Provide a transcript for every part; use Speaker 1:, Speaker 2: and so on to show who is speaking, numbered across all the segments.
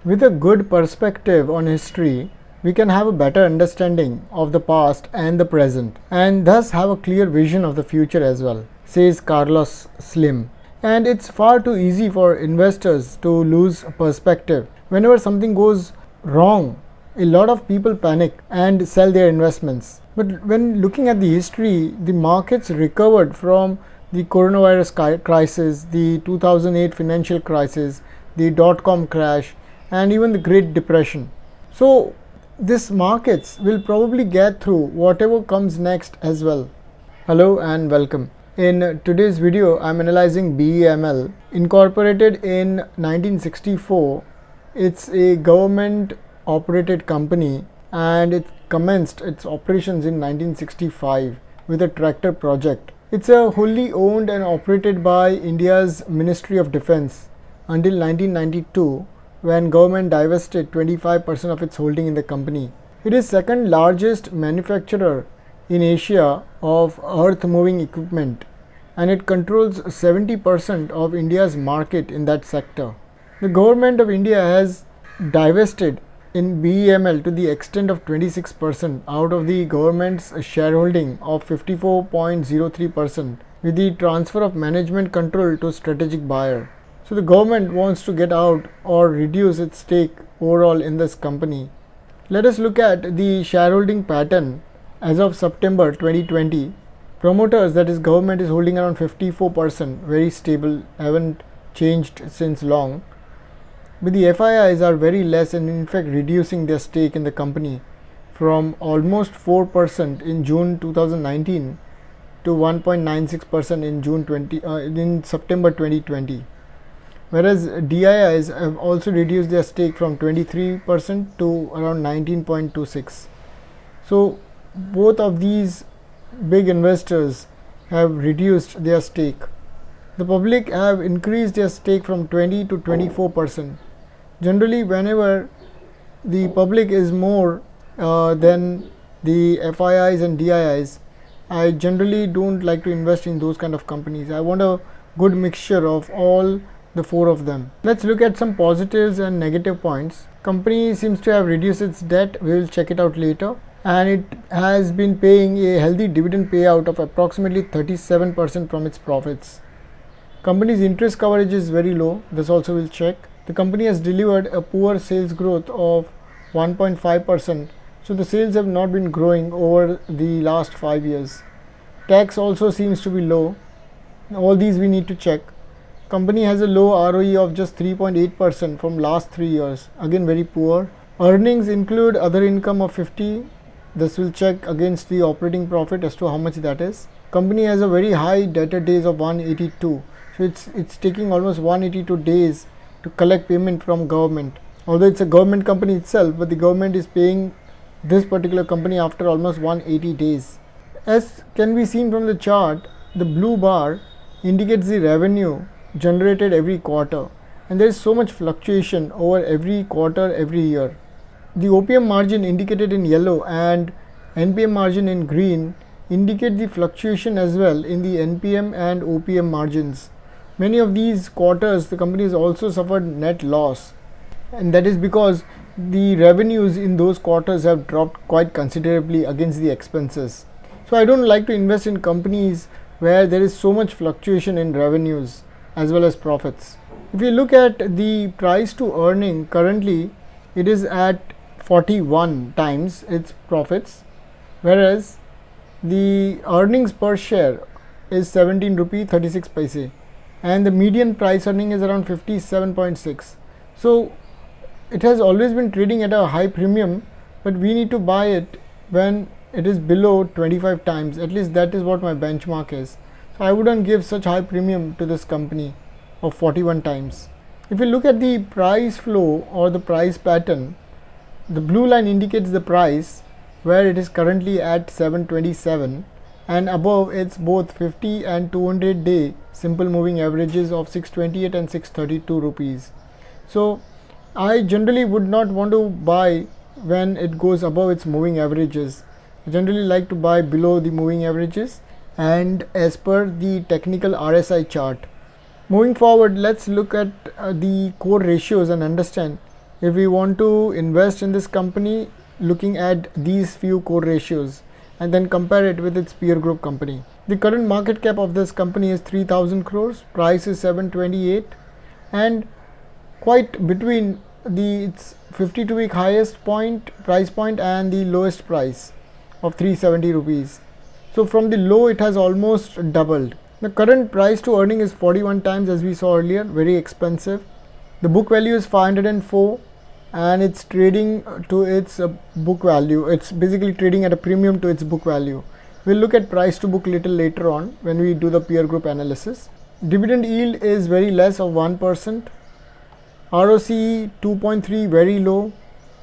Speaker 1: With a good perspective on history, we can have a better understanding of the past and the present, and thus have a clear vision of the future as well, says Carlos Slim. And it's far too easy for investors to lose perspective. Whenever something goes wrong, a lot of people panic and sell their investments. But when looking at the history, the markets recovered from the coronavirus crisis, the 2008 financial crisis, the dot-com crash, and even the Great Depression. So this markets will probably get through whatever comes next as well. Hello and welcome. In today's video, I'm analyzing BEML, incorporated in 1964. It's a government operated company and it commenced its operations in 1965 with a tractor project. It's a wholly owned and operated by India's Ministry of Defence until 1992, when government divested 25% of its holding in the company. It is second largest manufacturer in Asia of earth moving equipment, and it controls 70% of India's market in that sector. The government of India has divested in BEML to the extent of 26% out of the government's shareholding of 54.03%, with the transfer of management control to strategic buyer. So the government wants to get out or reduce its stake overall in this company. Let us look at the shareholding pattern as of September 2020. Promoters, that is government, is holding around 54%, very stable, haven't changed since long. But the FIIs are very less and in fact reducing their stake in the company from almost 4% in June 2019 to 1.96% in September 2020. Whereas DIIs have also reduced their stake from 23% to around 19.26%. So both of these big investors have reduced their stake. The public have increased their stake from 20 to 24%. Generally, whenever the public is more than the FIIs and DIIs, I generally don't like to invest in those kind of companies. I want a good mixture of all the four of them. Let's look at some positives and negative points. Company seems to have reduced its debt. We will check it out later. And it has been paying a healthy dividend payout of approximately 37% from its profits. Company's interest coverage is very low. This also will check. The company has delivered a poor sales growth of 1.5%. So the sales have not been growing over the last 5 years. Tax also seems to be low. All these we need to check. Company has a low ROE of just 3.8% from last 3 years. Again, very poor. Earnings include other income of 50. This will check against the operating profit as to how much that is. Company has a very high debtor days of 182. So it's taking almost 182 days to collect payment from government. Although it's a government company itself, but the government is paying this particular company after almost 180 days. As can be seen from the chart, the blue bar indicates the revenue generated every quarter, and there is so much fluctuation over every quarter, every year. The OPM margin indicated in yellow and NPM margin in green indicate the fluctuation as well in the NPM and OPM margins. Many of these quarters the company has also suffered net loss, and that is because the revenues in those quarters have dropped quite considerably against the expenses. So I don't like to invest in companies where there is so much fluctuation in revenues as well as profits. If you look at the price to earning, currently it is at 41 times its profits, whereas the earnings per share is 17 rupee 36 paise, and the median price earning is around 57.6. So it has always been trading at a high premium, but we need to buy it when it is below 25 times. At least that is what my benchmark is. So I wouldn't give such high premium to this company of 41 times. If you look at the price flow or the price pattern, the blue line indicates the price where it is currently at 727, and above it's both 50 and 200 day simple moving averages of 628 and 632 rupees. So I generally would not want to buy when it goes above its moving averages. I generally like to buy below the moving averages and as per the technical RSI chart. Moving forward, let's look at the core ratios and understand if we want to invest in this company, looking at these few core ratios and then compare it with its peer group company. The current market cap of this company is 3000 crores, price is 728, and quite between its 52-week highest price point and the lowest price of 370 rupees. So from the low it has almost doubled. The current price to earning is 41 times, as we saw earlier, very expensive. The book value is 504 and it's trading to its book value. It's basically trading at a premium to its book value. We'll look at price to book little later on when we do the peer group analysis. Dividend yield is very less of 1%. ROCE 2.3, very low.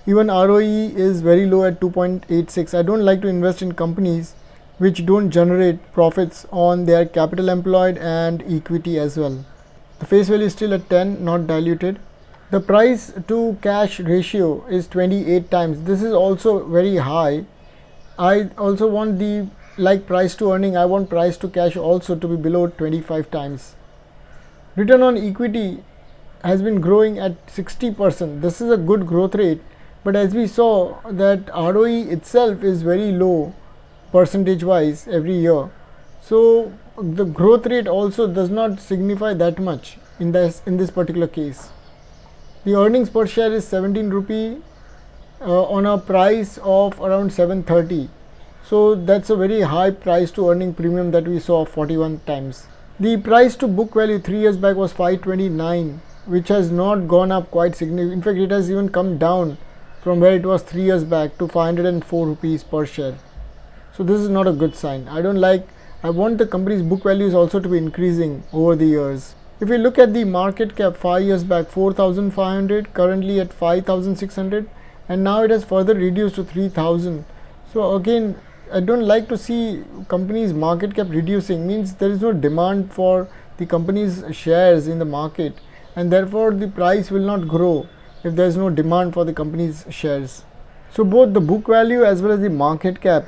Speaker 1: Even ROE is very low at 2.86. I don't like to invest in companies which don't generate profits on their capital employed and equity as well. The face value is still at 10, not diluted. The price to cash ratio is 28 times. This is also very high. I also want like price to earning, I want price to cash also to be below 25 times. Return on equity has been growing at 60%. This is a good growth rate, but as we saw that ROE itself is very low percentage wise every year. So the growth rate also does not signify that much in this particular case. The earnings per share is 17 rupee on a price of around 730. So that's a very high price to earning premium that we saw 41 times. The price to book value 3 years back was 529, which has not gone up quite significantly. In fact, it has even come down from where it was 3 years back to 504 rupees per share. So this is not a good sign. I want the company's book values also to be increasing over the years. If we look at the market cap 5 years back, 4,500, currently at 5,600, and now it has further reduced to 3,000. So again, I don't like to see companies' market cap reducing. Means there is no demand for the company's shares in the market, and therefore the price will not grow if there is no demand for the company's shares. So both the book value as well as the market cap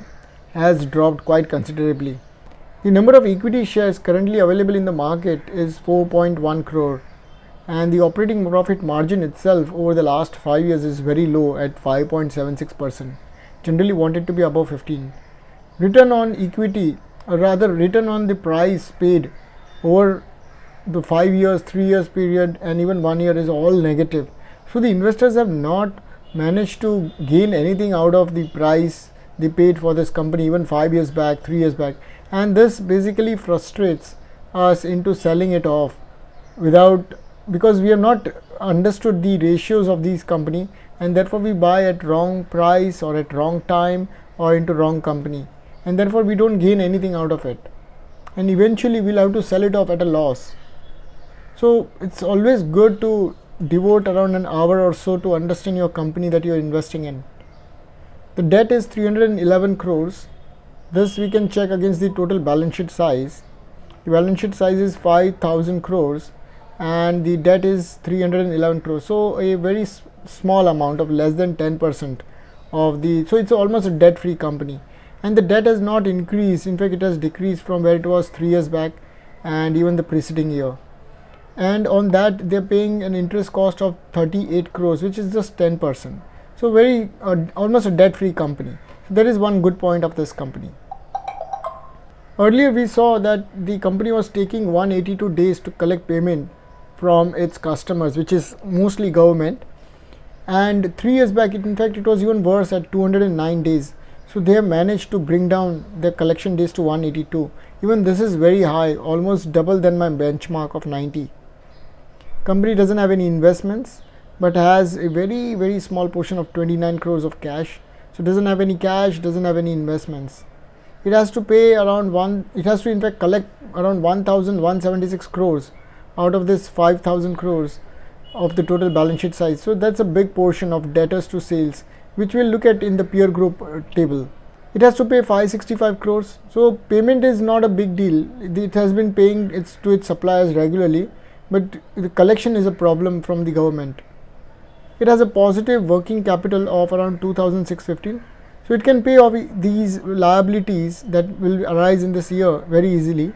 Speaker 1: has dropped quite considerably. The number of equity shares currently available in the market is 4.1 crore, and the operating profit margin itself over the last 5 years is very low at 5.76%. Generally wanted to be above 15. Return on equity, or rather return on the price paid over the 5 years, 3 years period and even 1 year is all negative. So the investors have not managed to gain anything out of the price they paid for this company even 5 years back, 3 years back, and this basically frustrates us into selling it off because we have not understood the ratios of these company, and therefore we buy at wrong price or at wrong time or into wrong company, and therefore we don't gain anything out of it, and eventually we'll have to sell it off at a loss. So it's always good to devote around an hour or so to understand your company that you're investing in. The debt is 311 crores. This we can check against the total balance sheet size. The balance sheet size is 5,000 crores and the debt is 311 crores. So a very small amount of less than 10% of so it's almost a debt free company, and the debt has not increased. In fact, it has decreased from where it was 3 years back and even the preceding year. And on that they're paying an interest cost of 38 crores, which is just 10%. So very almost a debt free company. So that is one good point of this company. Earlier we saw that the company was taking 182 days to collect payment from its customers, which is mostly government, and 3 years back in fact it was even worse at 209 days. So they have managed to bring down their collection days to 182. Even this is very high, almost double than my benchmark of 90. Company doesn't have any investments but has a very small portion of 29 crores of cash. So doesn't have any cash, doesn't have any investments. It has to pay around it has to in fact collect around 1,176 crores out of this 5,000 crores of the total balance sheet size. So that's a big portion of debtors to sales, which we'll look at in the peer group table. It has to pay 565 crores. So payment is not a big deal. It has been paying to its suppliers regularly, but the collection is a problem from the government. It has a positive working capital of around 2,615. So it can pay off these liabilities that will arise in this year very easily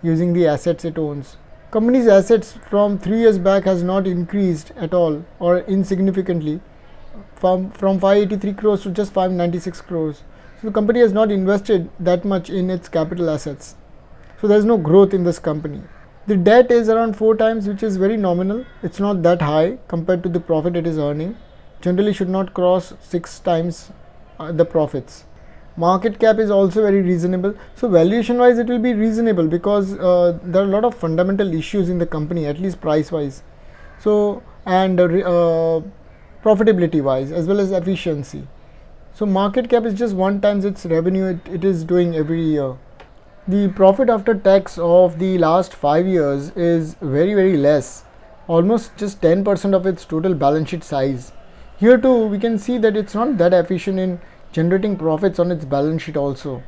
Speaker 1: using the assets it owns. Company's assets from 3 years back has not increased at all or insignificantly from 583 crores to just 596 crores. So the company has not invested that much in its capital assets. So there is no growth in this company. The debt is around 4 times, which is very nominal. It's not that high compared to the profit it is earning. Generally should not cross 6 times the profits. Market cap is also very reasonable. So valuation wise it will be reasonable because there are a lot of fundamental issues in the company, at least price wise. So and profitability wise as well as efficiency. So market cap is just 1 times its revenue it is doing every year. The profit after tax of the last 5 years is very less, almost just 10% of its total balance sheet size. Here too we can see that it's not that efficient in generating profits on its balance sheet also,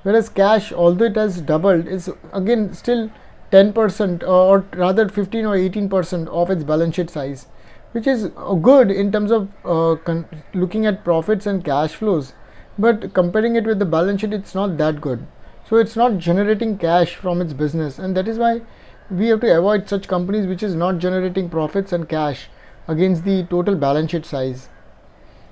Speaker 1: whereas cash, although it has doubled, is again still 10% or rather 15 or 18% of its balance sheet size, which is good in terms of looking at profits and cash flows, but comparing it with the balance sheet it's not that good. So it's not generating cash from its business, and that is why we have to avoid such companies which is not generating profits and cash against the total balance sheet size.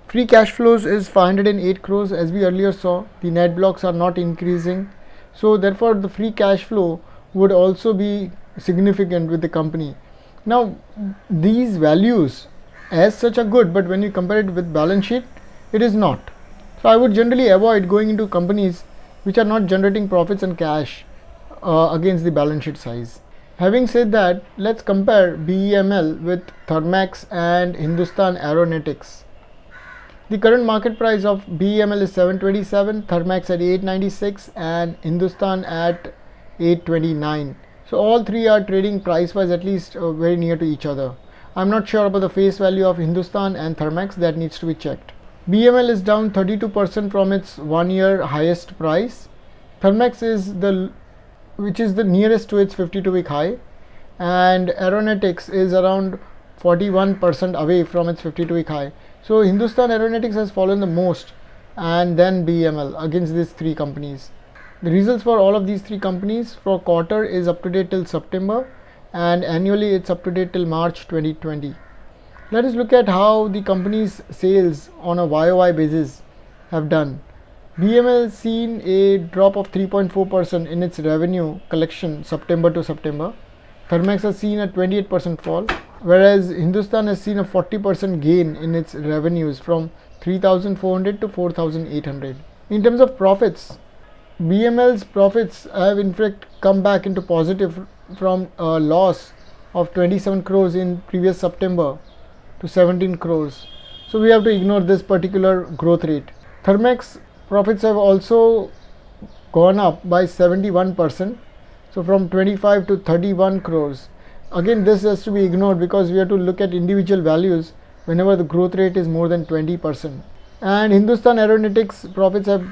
Speaker 1: Free cash flows is 508 crores. As we earlier saw, the net blocks are not increasing, so therefore the free cash flow would also be significant with the company. Now these values as such are good, but when you compare it with balance sheet it is not. So I would generally avoid going into companies which are not generating profits and cash against the balance sheet size. Having said that, let's compare BEML with Thermax and Hindustan Aeronautics. The current market price of BEML is 727, Thermax at 896 and Hindustan at 829. So all three are trading price wise at least very near to each other. I'm not sure about the face value of Hindustan and Thermax, that needs to be checked. BEML is down 32% from its 1 year highest price. Thermax is which is the nearest to its 52-week high, and Aeronautics is around 41% away from its 52-week high. So Hindustan Aeronautics has fallen the most, and then BEML against these three companies. The results for all of these three companies for quarter is up to date till September, and annually it's up to date till March 2020. Let us look at how the company's sales on a YOY basis have done. BEML seen a drop of 3.4% in its revenue collection September to September. Thermax has seen a 28% fall, whereas Hindustan has seen a 40% gain in its revenues from 3,400 to 4,800. In terms of profits, BEML's profits have in fact come back into positive from a loss of 27 crores in previous September to 17 crores. So we have to ignore this particular growth rate. Thermax profits have also gone up by 71%. So from 25 to 31 crores. Again, this has to be ignored because we have to look at individual values whenever the growth rate is more than 20%. And Hindustan Aeronautics profits have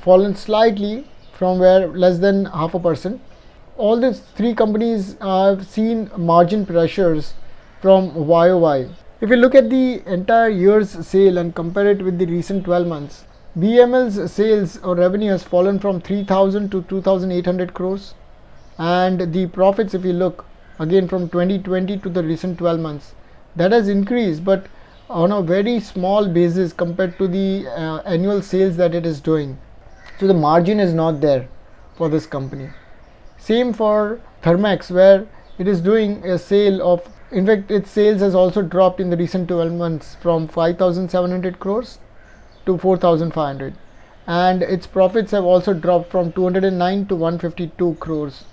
Speaker 1: fallen slightly from where less than 0.5%. All these three companies have seen margin pressures from YOY. If we look at the entire year's sale and compare it with the recent 12 months, BEML's sales or revenue has fallen from 3,000 to 2,800 crores. And the profits, if you look again from 2020 to the recent 12 months, that has increased, but on a very small basis compared to the annual sales that it is doing. So the margin is not there for this company. Same for Thermax, where it is doing a sale of, in fact its sales has also dropped in the recent 12 months from 5,700 crores to 4,500, and its profits have also dropped from 209 to 152 crores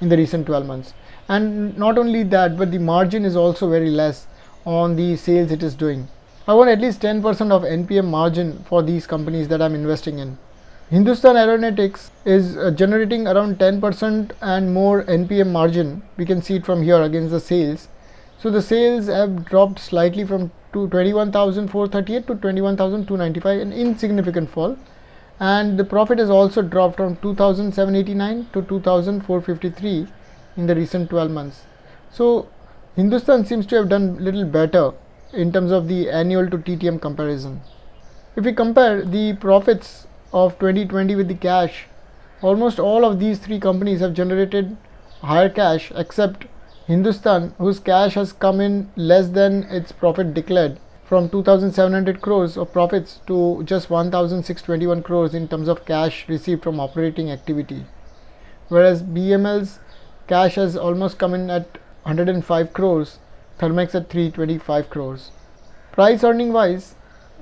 Speaker 1: in the recent 12 months. And not only that, but the margin is also very less on the sales it is doing. I want at least 10% of NPM margin for these companies that I'm investing in. Hindustan Aeronautics is generating around 10% and more NPM margin. We can see it from here against the sales. So the sales have dropped slightly from 21,438 to 21,295, an insignificant fall. And the profit has also dropped from 2,789 to 2,453 in the recent 12 months. So Hindustan seems to have done little better in terms of the annual to TTM comparison. If we compare the profits of 2020 with the cash, almost all of these three companies have generated higher cash except Hindustan, whose cash has come in less than its profit declared, from 2,700 crores of profits to just 1,621 crores in terms of cash received from operating activity. Whereas BEML's cash has almost come in at 105 crores, Thermax at 325 crores. Price earning wise,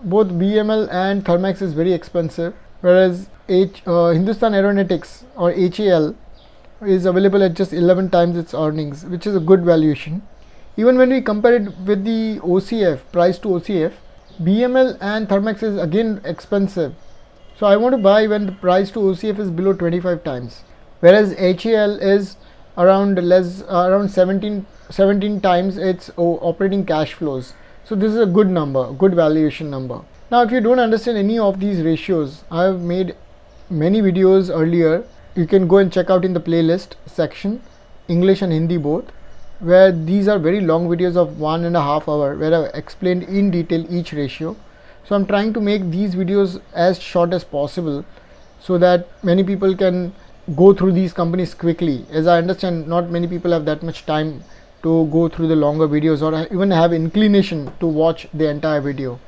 Speaker 1: both BEML and Thermax is very expensive, whereas Hindustan Aeronautics or HAL is available at just 11 times its earnings, which is a good valuation. Even when we compare it with the OCF, price to OCF, BEML and Thermax is again expensive. So I want to buy when the price to OCF is below 25 times, whereas HAL is around 17 times its operating cash flows. So this is a good number, good valuation number. Now if you don't understand any of these ratios, I have made many videos earlier. You can go and check out in the playlist section, English and Hindi both, where these are very long videos of 1.5 hours where I've explained in detail each ratio. So I'm trying to make these videos as short as possible so that many people can go through these companies quickly. As I understand, not many people have that much time to go through the longer videos or even have inclination to watch the entire video.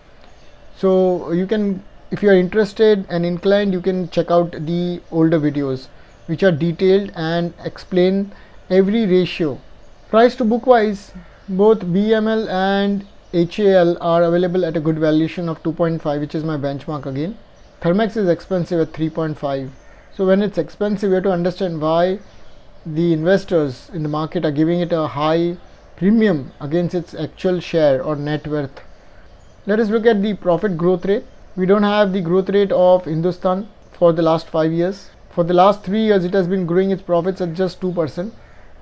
Speaker 1: So you can, if you are interested and inclined, you can check out the older videos which are detailed and explain every ratio. Price to book wise, both BEML and HAL are available at a good valuation of 2.5, which is my benchmark again. Thermax is expensive at 3.5. So when it's expensive, you have to understand why the investors in the market are giving it a high premium against its actual share or net worth. Let us look at the profit growth rate. We don't have the growth rate of Hindustan for the last 5 years. For the last 3 years, it has been growing its profits at just 2%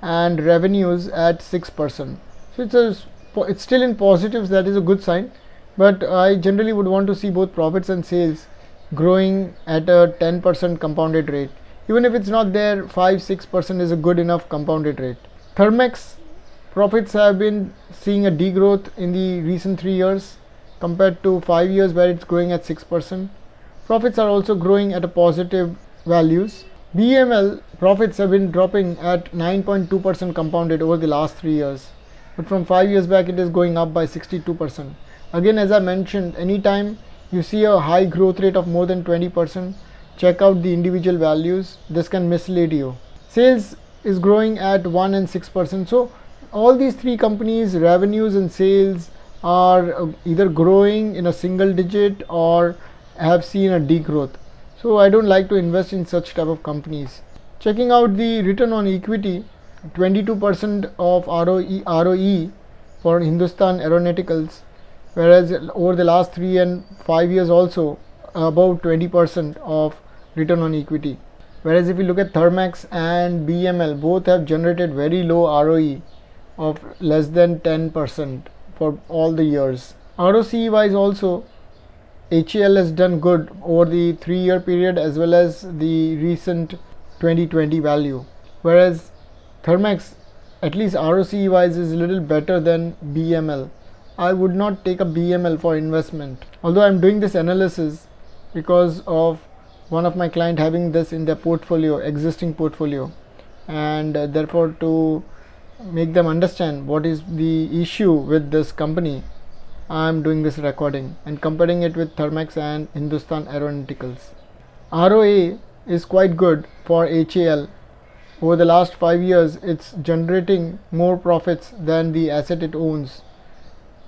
Speaker 1: and revenues at 6%. So it's still in positives. That is a good sign, but I generally would want to see both profits and sales growing at a 10% compounded rate. Even if it's not there, 5-6% is a good enough compounded rate. Thermax profits have been seeing a degrowth in the recent 3 years compared to 5 years where it's growing at 6%. Profits are also growing at a positive values. BEML profits have been dropping at 9.2% compounded over the last 3 years, but from 5 years back it is going up by 62%. Again, as I mentioned, anytime you see a high growth rate of more than 20%, check out the individual values. This can mislead you. Sales is growing at 1 and 6%. So all these three companies, revenues and sales, are either growing in a single digit or have seen a degrowth. So I don't like to invest in such type of companies. Checking out the return on equity, 22% of ROE for Hindustan Aeronauticals, whereas over the last 3 and 5 years also above 20% of return on equity. Whereas if you look at Thermax and BEML, both have generated very low ROE of less than 10% for all the years. ROCE wise also, HAL has done good over the 3-year period as well as the recent 2020 value, whereas Thermax, at least ROCE wise, is a little better than BEML. I would not take a BEML for investment, although I am doing this analysis because of one of my client having this in their portfolio, existing portfolio, and therefore to make them understand what is the issue with this company, I am doing this recording and comparing it with Thermax and Hindustan Aeronauticals. ROA is quite good for HAL. Over the last 5 years, it's generating more profits than the asset it owns.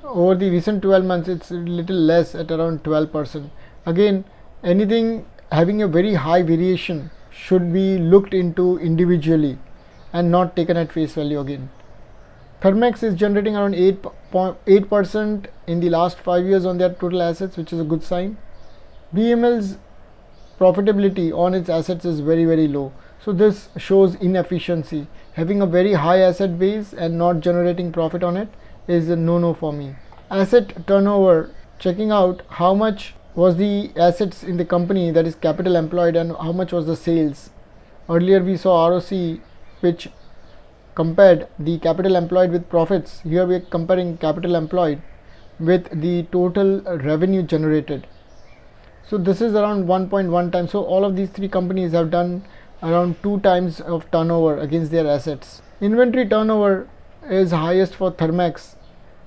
Speaker 1: Over the recent 12 months, it's a little less at around 12%. Again, anything having a very high variation should be looked into individually and not taken at face value again. Thermax is generating around 8% in the last 5 years on their total assets, which is a good sign. BEML's profitability on its assets is very, very low. So this shows inefficiency. Having a very high asset base and not generating profit on it is a no-no for me. Asset turnover, checking out how much was the assets in the company, that is capital employed, and how much was the sales. Earlier we saw ROC, which compared the capital employed with profits. Here we are comparing capital employed with the total revenue generated. So this is around 1.1 times. So all of these three companies have done around 2 times of turnover against their assets. Inventory turnover is highest for Thermax.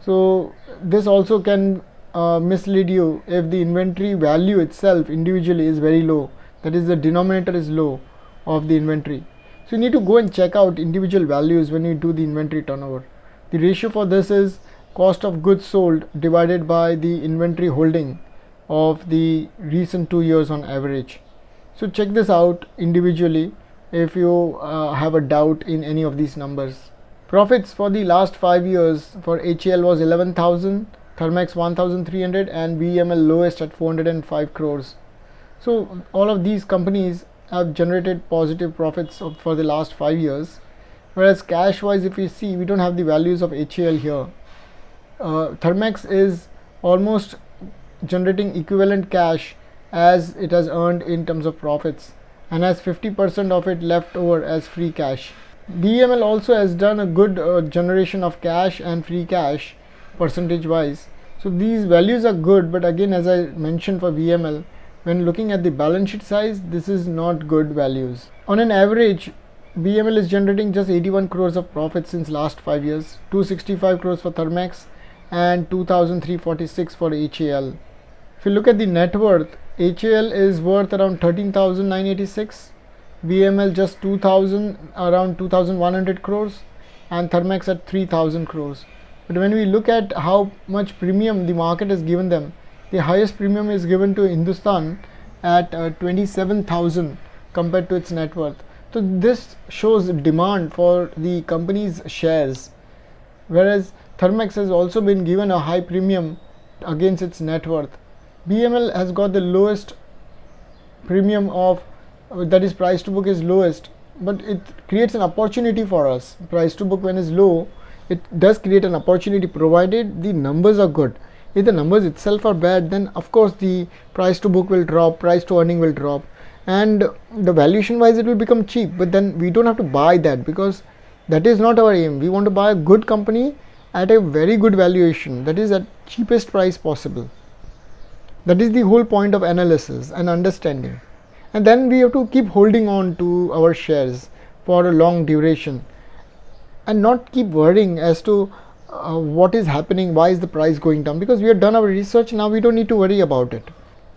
Speaker 1: So this also can mislead you if the inventory value itself individually is very low, that is the denominator is low of the inventory. So you need to go and check out individual values when you do the inventory turnover. The ratio for this is cost of goods sold divided by the inventory holding of the recent 2 years on average. So check this out individually if you have a doubt in any of these numbers. Profits for the last 5 years for HAL was 11,000, Thermax 1,300 and BEML lowest at 405 crores. So all of these companies have generated positive profits for the last 5 years, whereas cash wise if you see, we don't have the values of HAL here. Thermax is almost generating equivalent cash as it has earned in terms of profits and has 50% of it left over as free cash. BEML also has done a good generation of cash and free cash percentage wise. So these values are good, but again, as I mentioned for BEML, when looking at the balance sheet size, this is not good values. On an average, BEML is generating just 81 crores of profit since last 5 years, 265 crores for Thermax and 2,346 for HAL. If you look at the net worth, HAL is worth around 13,986, BEML just 2,000, around 2,100 crores and Thermax at 3,000 crores. But when we look at how much premium the market has given them, the highest premium is given to Hindustan at 27,000 compared to its net worth. So this shows demand for the company's shares, whereas Thermax has also been given a high premium against its net worth. BEML has got the lowest premium of that is price to book is lowest, but it creates an opportunity for us. Price to book when is low, it does create an opportunity provided the numbers are good. If the numbers itself are bad, then of course the price to book will drop, price to earning will drop, and the valuation wise it will become cheap. But then we don't have to buy that, because that is not our aim. We want to buy a good company at a very good valuation, that is at cheapest price possible. That is the whole point of analysis and understanding. And then we have to keep holding on to our shares for a long duration and not keep worrying as to what is happening, why is the price going down, because we have done our research. Now we don't need to worry about it.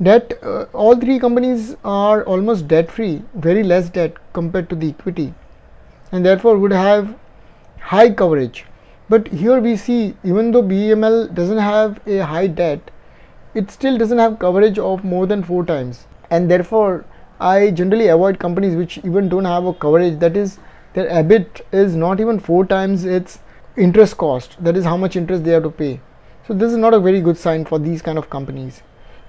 Speaker 1: Debt, all three companies are almost debt free, very less debt compared to the equity, and therefore would have high coverage. But here we see, even though BEML doesn't have a high debt, it still doesn't have coverage of more than 4 times, and therefore I generally avoid companies which even don't have a coverage, that is their EBIT is not even 4 times its interest cost, that is how much interest they have to pay. So this is not a very good sign for these kind of companies.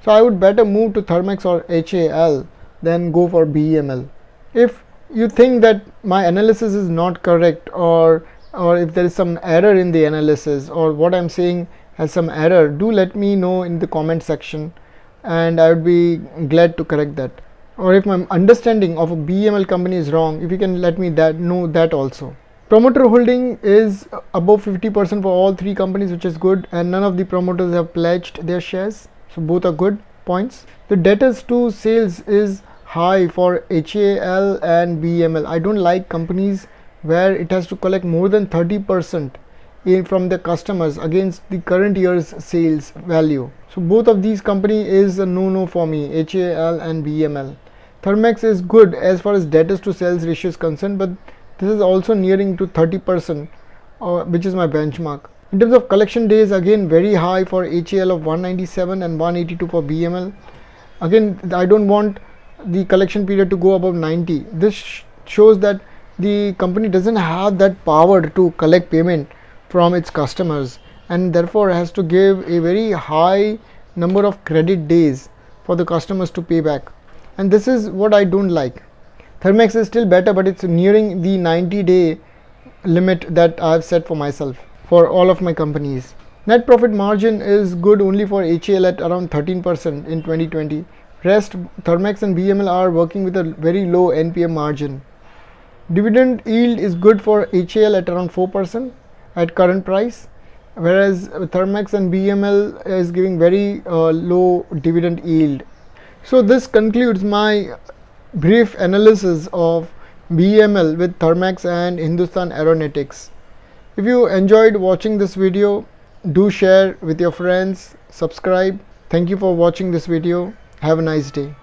Speaker 1: So I would better move to Thermax or HAL than go for BEML. If you think that my analysis is not correct, or if there is some error in the analysis, or what I'm saying has some error, do let me know in the comment section and I would be glad to correct that. Or if my understanding of a BEML company is wrong, if you can let me know that also. Promoter holding is above 50% for all 3 companies, which is good, and none of the promoters have pledged their shares, so both are good points. The debtors to sales is high for HAL and BEML. I don't like companies where it has to collect more than 30% from the customers against the current year's sales value. So both of these companies is a no for me, HAL and BEML. Thermax is good as far as debtors to sales ratio is concerned, but this is also nearing to 30%, which is my benchmark. In terms of collection days, again very high for HAL of 197 and 182 for BEML. Again, I don't want the collection period to go above 90. This shows that the company doesn't have that power to collect payment from its customers, and therefore has to give a very high number of credit days for the customers to pay back, and this is what I don't like. Thermax is still better, but it's nearing the 90-day limit that I've set for myself for all of my companies. Net profit margin is good only for HAL at around 13% in 2020. Rest, Thermax and BEML are working with a very low NPM margin. Dividend yield is good for HAL at around 4% at current price, whereas Thermax and BEML is giving very low dividend yield. So this concludes my brief analysis of BEML with Thermax and Hindustan Aeronautics. If you enjoyed watching this video, do share with your friends, subscribe. Thank you for watching this video. Have a nice day.